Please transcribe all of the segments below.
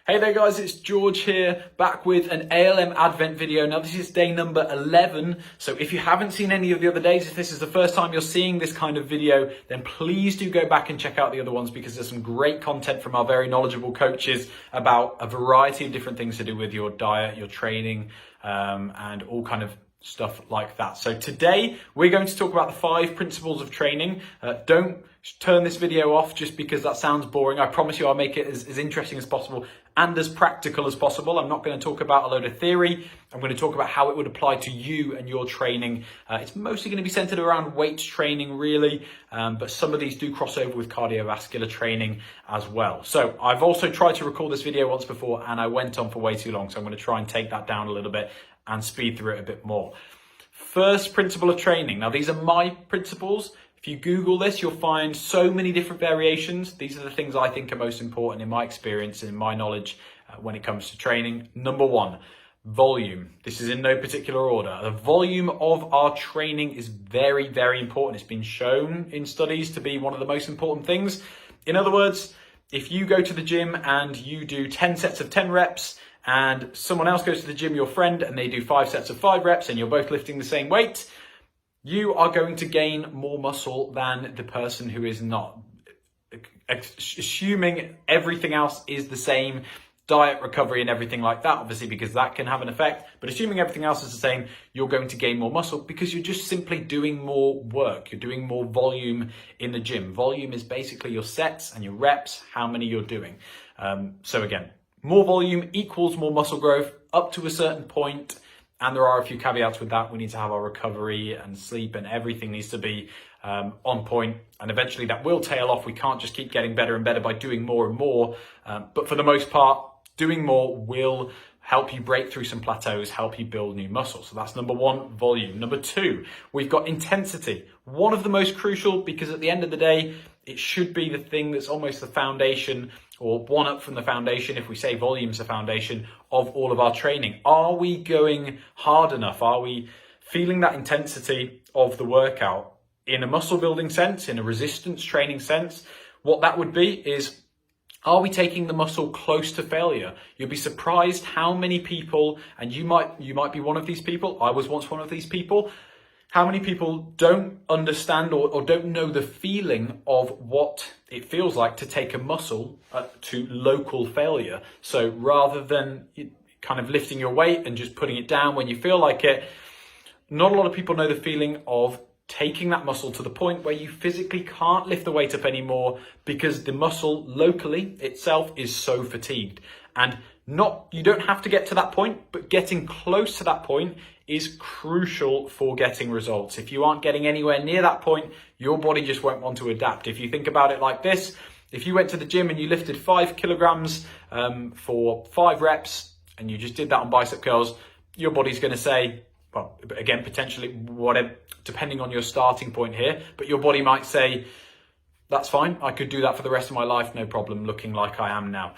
Hey there guys, it's George here, back with an ALM Advent video. Now this is day number 11, so if you haven't seen any of the other days, if this is the first time you're seeing this kind of video, then please do go back and check out the other ones because there's some great content from our very knowledgeable coaches about a variety of different things to do with your diet, your training, and all kind of stuff like that. So today we're going to talk about the 5 principles of training. Don't turn this video off just because that sounds boring. I promise you I'll make it as interesting as possible and as practical as possible. I'm not going to talk about a load of theory. I'm going to talk about how it would apply to you and your training. It's mostly going to be centered around weights training really, but some of these do cross over with cardiovascular training as well. So I've also tried to record this video once before and I went on for way too long. So I'm going to try and take that down a little bit and speed through it a bit more. First principle of training. Now these are my principles. If you Google this, you'll find so many different variations. These are the things I think are most important in my experience and in my knowledge when it comes to training. Number 1, volume. This is in no particular order. The volume of our training is very, very important. It's been shown in studies to be one of the most important things. In other words, if you go to the gym and you do 10 sets of 10 reps, and someone else goes to the gym, your friend, and they do 5 sets of 5 reps, and you're both lifting the same weight, you are going to gain more muscle than the person who is not. Assuming everything else is the same, diet, recovery, and everything like that, obviously, because that can have an effect. But assuming everything else is the same, you're going to gain more muscle because you're just simply doing more work. You're doing more volume in the gym. Volume is basically your sets and your reps, how many you're doing. So again, more volume equals more muscle growth up to a certain point. And there are a few caveats with that. We need to have our recovery and sleep and everything needs to be on point. And eventually that will tail off. We can't just keep getting better and better by doing more and more. But for the most part, doing more will help you break through some plateaus, help you build new muscle. So that's number 1, volume. Number 2, we've got intensity. One of the most crucial because at the end of the day, it should be the thing that's almost the foundation or one up from the foundation, if we say volume's the foundation of all of our training. Are we going hard enough? Are we feeling that intensity of the workout in a muscle building sense, in a resistance training sense? What that would be is, are we taking the muscle close to failure? You'll be surprised how many people, and you might be one of these people, I was once one of these people, how many people don't understand or don't know the feeling of what it feels like to take a muscle to local failure. So rather than kind of lifting your weight and just putting it down when you feel like it, not a lot of people know the feeling of taking that muscle to the point where you physically can't lift the weight up anymore because the muscle locally itself is so fatigued. And you don't have to get to that point, but getting close to that point is crucial for getting results. If you aren't getting anywhere near that point, your body just won't want to adapt. If you think about it like this, if you went to the gym and you lifted 5 kilograms for 5 reps and you just did that on bicep curls, your body's going to say, well, again, potentially whatever, depending on your starting point here, but your body might say, that's fine, I could do that for the rest of my life, no problem, looking like I am now.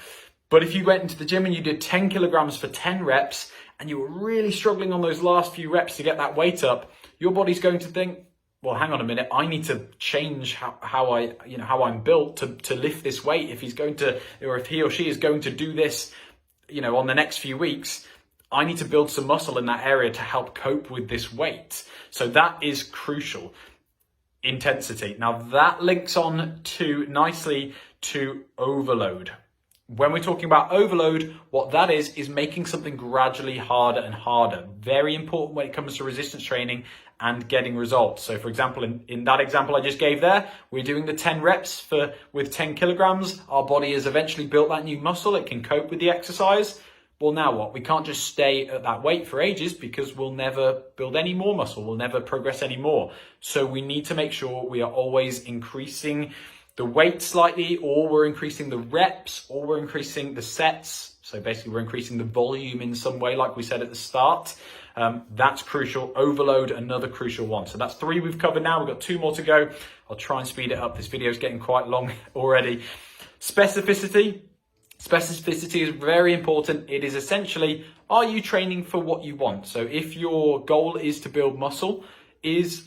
But if you went into the gym and you did 10 kilograms for 10 reps and you were really struggling on those last few reps to get that weight up, your body's going to think, well, hang on a minute, I need to change how I'm built to lift this weight. If he's going to, or if he or she is going to do this, on the next few weeks, I need to build some muscle in that area to help cope with this weight. So that is crucial. Intensity. Now that links on nicely to overload. When we're talking about overload, what that is making something gradually harder and harder. Very important when it comes to resistance training and getting results. So for example, in that example I just gave there, we're doing the 10 reps with 10 kilograms. Our body has eventually built that new muscle. It can cope with the exercise. Well, now what? We can't just stay at that weight for ages because we'll never build any more muscle. We'll never progress any more. So we need to make sure we are always increasing the weight slightly, or we're increasing the reps, or we're increasing the sets. So basically we're increasing the volume in some way, like we said at the start. That's crucial. Overload, another crucial one. So that's 3 we've covered now. We've got 2 more to go. I'll try and speed it up. This video is getting quite long already. Specificity. Specificity is very important. It is essentially, are you training for what you want? So if your goal is to build muscle,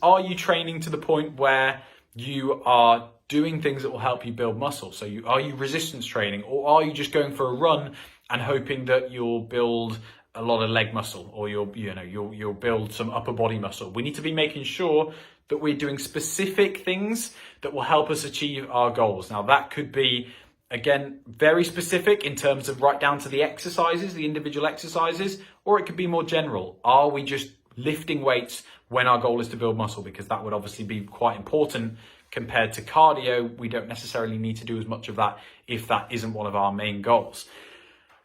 are you training to the point where you are doing things that will help you build muscle? So are you resistance training, or are you just going for a run and hoping that you'll build a lot of leg muscle, or you'll build some upper body muscle. We need to be making sure that we're doing specific things that will help us achieve our goals. Now that could be, again, very specific in terms of right down to the exercises, the individual exercises, or it could be more general. Are we just lifting weights when our goal is to build muscle? Because that would obviously be quite important compared to cardio. We don't necessarily need to do as much of that if that isn't one of our main goals.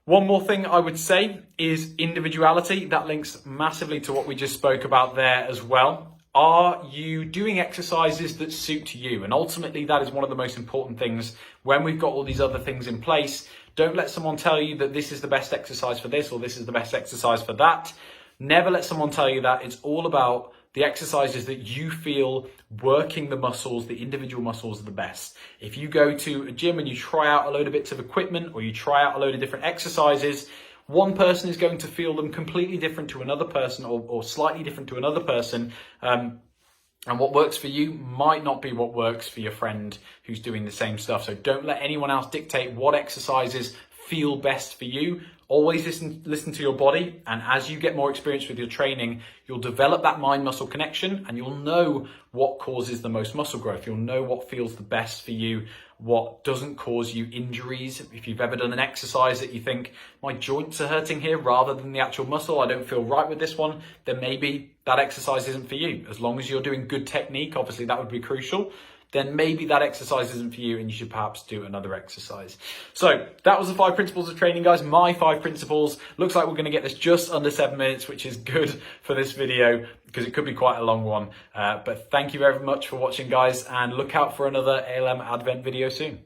One more thing I would say is individuality. That links massively to what we just spoke about there as well. Are you doing exercises that suit you? And ultimately, that is one of the most important things when we've got all these other things in place. Don't let someone tell you that this is the best exercise for this or this is the best exercise for that. Never let someone tell you that. It's all about the exercises that you feel working the muscles, the individual muscles, the best. If you go to a gym and you try out a load of bits of equipment, or you try out a load of different exercises, one person is going to feel them completely different to another person, or slightly different to another person. And what works for you might not be what works for your friend who's doing the same stuff. So don't let anyone else dictate what exercises feel best for you. Always listen to your body, and as you get more experience with your training, you'll develop that mind-muscle connection, and you'll know what causes the most muscle growth. You'll know what feels the best for you, what doesn't cause you injuries. If you've ever done an exercise that you think, my joints are hurting here rather than the actual muscle, I don't feel right with this one, then maybe that exercise isn't for you. As long as you're doing good technique, obviously that would be crucial, then maybe that exercise isn't for you and you should perhaps do another exercise. So that was the 5 principles of training, guys. My 5 principles. Looks like we're going to get this just under 7 minutes, which is good for this video because it could be quite a long one. But thank you very much for watching, guys, and look out for another ALM Advent video soon.